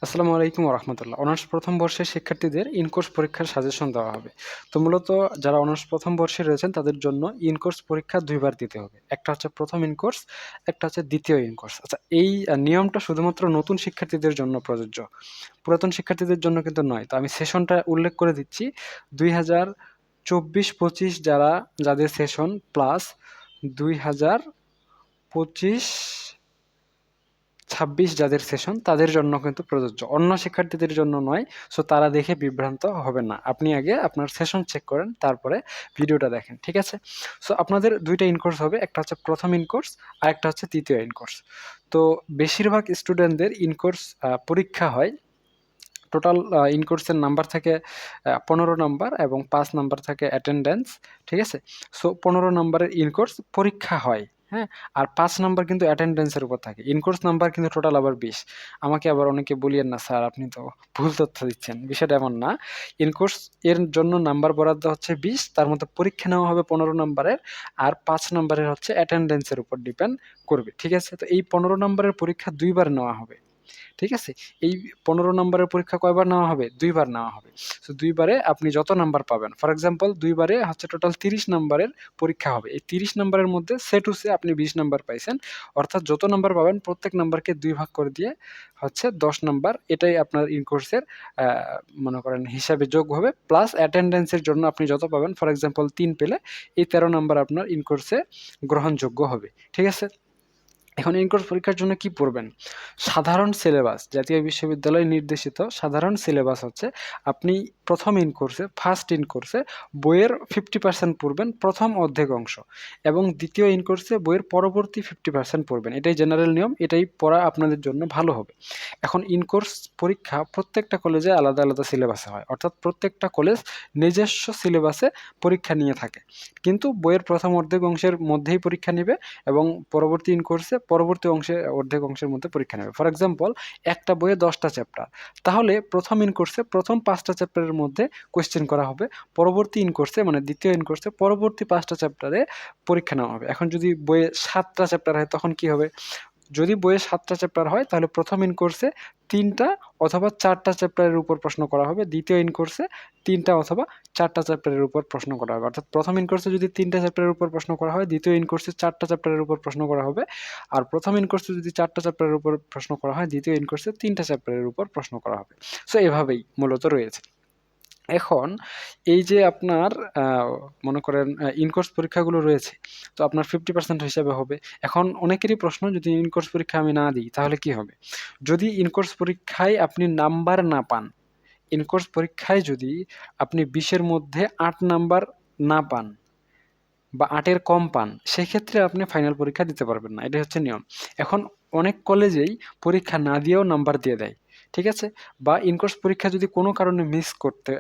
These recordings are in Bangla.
আসসালামু আলাইকুম রহমতুল্লাহ। অনার্স প্রথম বর্ষের শিক্ষার্থীদের ইনকোর্স পরীক্ষার সাজেশন দেওয়া হবে। তো মূলত যারা অনার্স প্রথম বর্ষে রয়েছেন তাদের জন্য ইনকোর্স পরীক্ষা দুইবার দিতে হবে। একটা হচ্ছে প্রথম ইনকোর্স, একটা হচ্ছে দ্বিতীয় ইনকোর্স। আচ্ছা, এই নিয়মটা শুধুমাত্র নতুন শিক্ষার্থীদের জন্য প্রযোজ্য, পুরাতন শিক্ষার্থীদের জন্য কিন্তু নয়। তো আমি সেশনটা উল্লেখ করে দিচ্ছি। 2024-25 যাদের সেশন প্লাস 2025 26 যাদের সেশন তাদের জন্য কিন্তু প্রযোজ্য, অন্য শিক্ষার্থীদের জন্য নয়। সো তারা দেখে বিভ্রান্ত হবেন না। আপনি আগে আপনার সেশন চেক করেন, তারপরে ভিডিওটা দেখেন, ঠিক আছে? সো আপনাদের দুইটা ইনকোর্স হবে, একটা হচ্ছে প্রথম ইনকোর্স আর একটা হচ্ছে তৃতীয় ইনকোর্স। তো বেশিরভাগ স্টুডেন্টদের ইনকোর্স পরীক্ষা হয়, টোটাল ইনকোর্সের নাম্বার থাকে 15 নাম্বার এবং 5 নাম্বার থাকে অ্যাটেন্ডেন্স, ঠিক আছে? সো 15 নাম্বারের ইনকোর্স পরীক্ষা হয়, হ্যাঁ? আর 5 নাম্বার কিন্তু অ্যাটেন্ডেন্সের উপর থাকে। ইনকোর্স নাম্বার কিন্তু টোটাল আবার 20। আমাকে আবার অনেকে বলিয়েন না, স্যার আপনি তো ভুল তথ্য দিচ্ছেন। বিষয়টা এমন না। ইনকোর্স এর জন্য নাম্বার বরাদ্দ হচ্ছে 20, তার মধ্যে পরীক্ষা নেওয়া হবে 15 নাম্বারের, আর 5 নাম্বারের হচ্ছে অ্যাটেন্ডেন্সের উপর ডিপেন্ড করবে, ঠিক আছে? তো এই 15 নাম্বারের পরীক্ষা 2 বার নেওয়া হবে, ঠিক আছে? এই 15 নাম্বারের পরীক্ষা কয়বার নেওয়া হবে? 2 বার নেওয়া হবে। সো 2 বারে আপনি যত নাম্বার পাবেন, ফর এক্সাম্পল 2 বারে হচ্ছে টোটাল 30 নাম্বারের পরীক্ষা হবে। এই 30 নাম্বারের মধ্যে সে টু সে আপনি 20 নাম্বার পাইছেন। অর্থাৎ যত নাম্বার পাবেন প্রত্যেক নাম্বারকে 2 ভাগ করে দিয়ে হচ্ছে 10 নাম্বার, এটাই আপনার ইনকোর্সের মনে করেন হিসাবে যোগ হবে। প্লাস অ্যাটেন্ডেন্সের জন্য আপনি যত পাবেন, ফর এক্সাম্পল 3 পেলে এই 13 নাম্বার আপনার ইনকোর্সে গ্রহণযোগ্য হবে, ঠিক আছে? এখন ইনকোর্স পরীক্ষার জন্য কি পড়বেন? সাধারণ সিলেবাস, জাতীয় বিশ্ববিদ্যালয় নির্দেশিত সাধারণ সিলেবাস হচ্ছে আপনি প্রথম ইনকোর্সে, ফার্স্ট ইনকোর্সে বইয়ের 50% পড়বেন প্রথম অর্ধেক অংশ, এবং দ্বিতীয় ইনকোর্সে বইয়ের পরবর্তী 50% পড়বেন। এটাই জেনারেল নিয়ম, এটাই পড়া আপনাদের জন্য ভালো হবে। এখন ইনকোর্স পরীক্ষা প্রত্যেকটা কলেজে আলাদা আলাদা সিলেবাসে হয়, অর্থাৎ প্রত্যেকটা কলেজ নিজস্ব সিলেবাসে পরীক্ষা নিয়ে থাকে, কিন্তু বইয়ের প্রথম অর্ধেক অংশের মধ্যেই পরীক্ষা নেবে এবং পরবর্তী ইনকোর্সে পরবর্তী অর্ধেক অংশের মধ্যে পরীক্ষা নেবে। ফর এক্সাম্পল একটা বইয়ে 10টা চ্যাপ্টার, তাহলে প্রথম ইনকোর্সে প্রথম 5টা চ্যাপ্টারের মধ্যে কোয়েশ্চেন করা হবে, পরবর্তী ইনকোর্সে মানে দ্বিতীয় ইনকোর্সে পরবর্তী 5টা চ্যাপ্টারে পরীক্ষা নেওয়া হবে। এখন যদি বইয়ে 7টা চ্যাপ্টার হয় তখন কি হবে? যদি বইয়ে 7টা চ্যাপ্টার হয় তাহলে প্রথম ইনকোর্সে 3টা অথবা 4টা চ্যাপ্টারের উপর প্রশ্ন করা হবে, দ্বিতীয় ইনকোর্সে 3টা অথবা 4টা চ্যাপ্টারের উপর প্রশ্ন করা হবে। অর্থাৎ প্রথম ইনকোর্সে যদি 3টা চ্যাপ্টারের উপর প্রশ্ন করা হয়, দ্বিতীয় ইনকোর্সে 4টা চ্যাপ্টারের উপর প্রশ্ন করা হবে, আর প্রথম ইনকোর্সে যদি 4টা চ্যাপ্টারের উপর প্রশ্ন করা হয়, দ্বিতীয় ইনকোর্সে 3টা চ্যাপ্টারের উপর প্রশ্ন করা হবে। সো এভাবেই মূলত রয়েছে। এখন এই যে আপনার মনে করেন ইনকোর্স পরীক্ষাগুলো রয়েছে, তো আপনার 50% হিসাবে হবে। এখন অনেকেরই প্রশ্ন, যদি ইনকোর্স পরীক্ষা আমি না দিই তাহলে কি হবে? যদি ইনকোর্স পরীক্ষায় আপনি নাম্বার না পান, ইনকোর্স পরীক্ষায় যদি আপনি 20-এর মধ্যে 8 নাম্বার না পান বা 8-এর কম পান, সেক্ষেত্রে আপনি ফাইনাল পরীক্ষা দিতে পারবেন না। এটাই হচ্ছে নিয়ম। এখন অনেক কলেজেই পরীক্ষা না দিয়েও নাম্বার দিয়ে দেয়, ঠিক আছে? বা ইনকোর্স পরীক্ষা যদি কোনো কারণে মিস করতে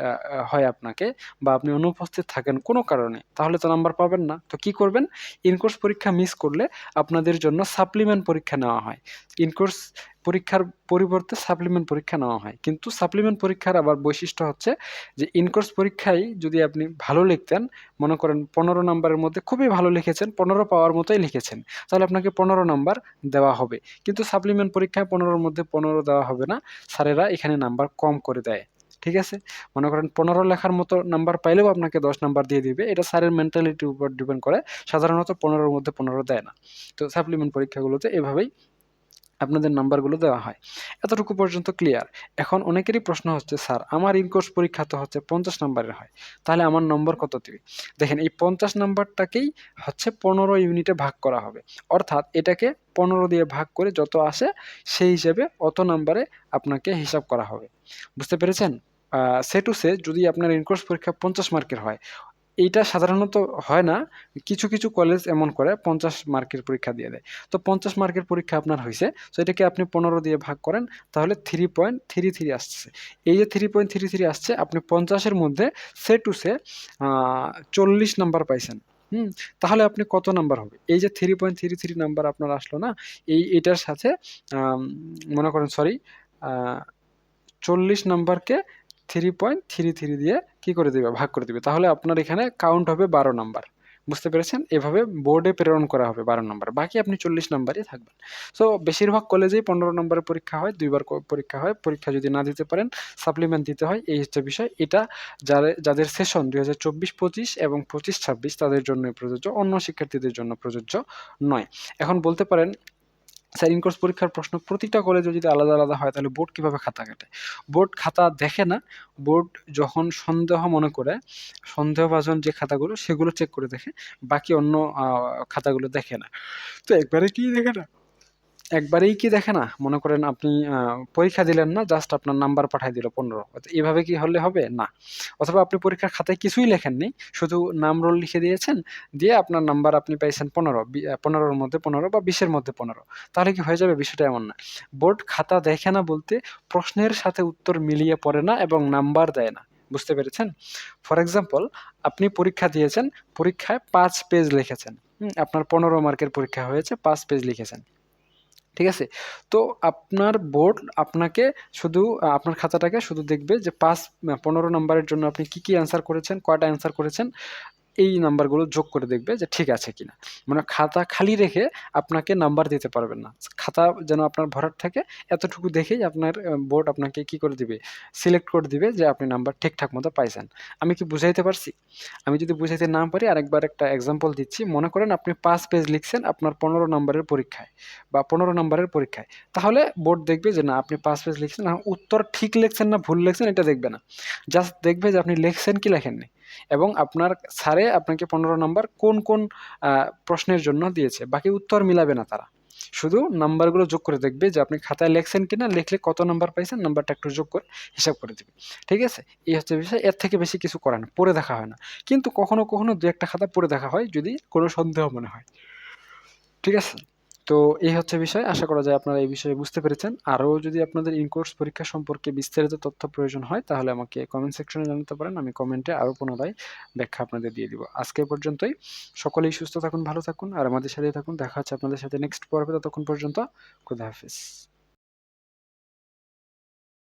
হয় আপনাকে, বা আপনি অনুপস্থিত থাকেন কোনো কারণে, তাহলে তো নাম্বার পাবেন না। তো কি করবেন? ইনকোর্স পরীক্ষা মিস করলে আপনাদের জন্য সাপ্লিমেন্ট পরীক্ষা নেওয়া হয়। ইনকোর্স পরীক্ষার পরিবর্তে সাপ্লিমেন্ট পরীক্ষা নেওয়া হয়। কিন্তু সাপ্লিমেন্ট পরীক্ষার আবার বৈশিষ্ট্য হচ্ছে যে ইনকোর্স পরীক্ষায় যদি আপনি ভালো লিখতেন, মনে করেন 15 নাম্বারের মধ্যে খুবই ভালো লিখেছেন, 15 পাওয়ার মতোই লিখেছেন, তাহলে আপনাকে 15 নাম্বার দেওয়া হবে। কিন্তু সাপ্লিমেন্ট পরীক্ষায় 15-র মধ্যে 15 দেওয়া হবে না, স্যারেরা এখানে নাম্বার কম করে দেয়, ঠিক আছে? মনে করেন 15 লেখার মতো নাম্বার পাইলেও আপনাকে 10 নাম্বার দিয়ে দিবে। এটা স্যারের মেন্টালিটির উপর ডিপেন্ড করে। সাধারণত 15-র মধ্যে 15 দেয় না। তো সাপ্লিমেন্ট পরীক্ষাগুলোতে এভাবেই আপনাদের নাম্বারগুলো দেওয়া হয়। এতটুকু পর্যন্ত ক্লিয়ার। এখন অনেকেরই প্রশ্ন হচ্ছে, স্যার আমার ইনকোর্স পরীক্ষা তো হচ্ছে 50 নাম্বারের হয়, তাহলে আমার নম্বর কত দিবে? দেখেন, এই 50 নাম্বারটাকেই হচ্ছে 15 ইউনিটে ভাগ করা হবে। অর্থাৎ এটাকে 15 দিয়ে ভাগ করে যত আসে সেই হিসেবে অত নাম্বারে আপনাকে হিসাব করা হবে। বুঝতে পেরেছেন? সে টু সে যদি আপনার ইনকোর্স পরীক্ষা 50 মার্কের হয়, এইটা সাধারণত হয় না। কিছু, কিছু কলেজ এমন করে 50 মার্কের পরীক্ষা দিয়ে দেয়। তো 50 মার্কের পরীক্ষা আপনার হইছে। সো এটাকে আপনি 15 দিয়ে ভাগ করেন, তাহলে 3.33 আসছে। এই যে 3.33 আসছে, আপনি 50 এর মধ্যে সে টু সে 40 নাম্বার পাইছেন। তাহলে আপনি কত নাম্বার হবে? এই যে 3.33 নাম্বার আপনার আসলো না? এটার সাথে আম মনে করেন, সরি, আ 40 নাম্বারকে 3.33 দিয়ে কি করে দিবে? ভাগ করে দিবে। তাহলে আপনার এখানে কাউন্ট হবে 12 নাম্বার। বুঝতে পেরেছেন? এভাবে বোর্ডে প্রেরণ করা হবে 12 নাম্বার। বাকি আপনি 40 নাম্বারই থাকবেন। সো বেশিরভাগ কলেজেই 15 নাম্বারের পরীক্ষা হয়। ২ বার পরীক্ষা হয়। পরীক্ষা যদি না দিতে পারেন সাপ্লিমেন্ট দিতে হয়। এই হচ্ছে বিষয়। এটা যাদের সেশন ২০২৪-২৫ এবং ২৫-২৬ তাদের জন্যই প্রযোজ্য। অন্য শিক্ষার্থীদের জন্য প্রযোজ্য নয়। এখন বলতে পারেন, স্যার ইন কোর্স পরীক্ষার প্রশ্ন প্রতিটা কলেজে যদি আলাদা, আলাদা হয় তাহলে বোর্ড কিভাবে খাতা কাটে? বোর্ড খাতা দেখে না। বোর্ড যখন সন্দেহ মনে করে, সন্দেহভাজন যে খাতাগুলো সেগুলো চেক করে দেখে। বাকি অন্য খাতাগুলো দেখে না। তো একবারেই কি দেখে না? মনে করেন আপনি পরীক্ষা দিলেন না, জাস্ট আপনার নাম্বার পাঠায় দিল ১৫। এভাবে কি হলে হবে? না। অথবা আপনি পরীক্ষার খাতায় কিছুই লেখেননি, শুধু নাম রোল লিখে দিয়েছেন, দিয়ে আপনার নাম্বার আপনি পাইছেন ১৫, ১৫ এর মধ্যে ১৫ বা ২০ এর মধ্যে ১৫। তাহলে কি হয়ে যাবে? বিষয়টা এমন না। বোর্ড খাতা দেখে না বলতে প্রশ্নের সাথে উত্তর মিলিয়ে পড়ে না এবং নাম্বার দেয় না। বুঝতে পেরেছেন? ফর এক্সাম্পল, আপনি পরীক্ষা দিয়েছেন, পরীক্ষায় ৫ পেজ লিখেছেন। আপনার ১৫ মার্কের পরীক্ষা হয়েছে, ৫ পেজ লিখেছেন। ঠিক আছে? তো আপনার বোর্ড আপনাকে শুধু আপনার খাতাটাকে শুধু দেখবে যে ১৫ নাম্বারের জন্য আপনি কি, কি অ্যান্সার করেছেন, কয়টা অ্যান্সার করেছেন, এই নাম্বারগুলো যোগ করে দেখবে যে ঠিক আছে কিনা। মানে খাতা খালি রেখে আপনাকে নাম্বার দিতে পারবেন না। খাতা যেন আপনার ভরাট থাকে, এতটুকু দেখেই আপনার বোর্ড আপনাকে কি করে দিবে? সিলেক্ট করে দিবে যে আপনি নাম্বার ঠিকঠাক মতো পাইছেন। আমি কি বুঝাইতে পারছি? আমি যদি বুঝাইতে না পারি আরেকবার একটা এক্সাম্পল দিচ্ছি। মনে করেন আপনি ৫ পেজ লিখছেন আপনার ১৫ নাম্বারের পরীক্ষায় বা ১৫ নাম্বারের পরীক্ষায়। তাহলে বোর্ড দেখবে যে না আপনি ৫ পেজ লিখছেন, উত্তর ঠিক লিখছেন না ভুল লিখছেন এটা দেখবে না। জাস্ট দেখবে যে আপনি লিখছেন কি লেখেননি। এবং আপনার স্যারে আপনাকে ১৫ নাম্বার কোন, কোন প্রশ্নের জন্য দিয়েছে। বাকি উত্তর মিলাবে না তারা। শুধু নাম্বারগুলো যোগ করে দেখবে যে আপনি খাতায় লেখছেন কিনা, লিখলে কত নাম্বার পাইছেন, নাম্বারটা একটু যোগ করে হিসাব করে দিবে। ঠিক আছে? এই হচ্ছে বিষয়। এর থেকে বেশি কিছু করে না। পড়ে দেখা হয় না। কিন্তু কখনো, কখনো ২-১ টা খাতা পড়ে দেখা হয় যদি কোনো সন্দেহ মনে হয়। ঠিক আছে? তো এই হচ্ছে বিষয়। আশা করা যায় আপনারা এই বিষয়ে বুঝতে পেরেছেন। আরো যদি আপনাদের ইন কোর্স পরীক্ষা সম্পর্কে বিস্তারিত তথ্য প্রয়োজন হয় তাহলে আমাকে কমেন্ট সেকশনে জানাতে পারেন। আমি কমেন্টে আরো পুনরায় ব্যাখ্যা আপনাদের দিয়ে দিব। আজকে এ পর্যন্তই। সকলেই সুস্থ থাকুন, ভালো থাকুন আর আমাদের সাথেই থাকুন। দেখা হচ্ছে আপনাদের সাথে নেক্সট পর্বে। ততক্ষণ পর্যন্ত খোদা হাফেজ।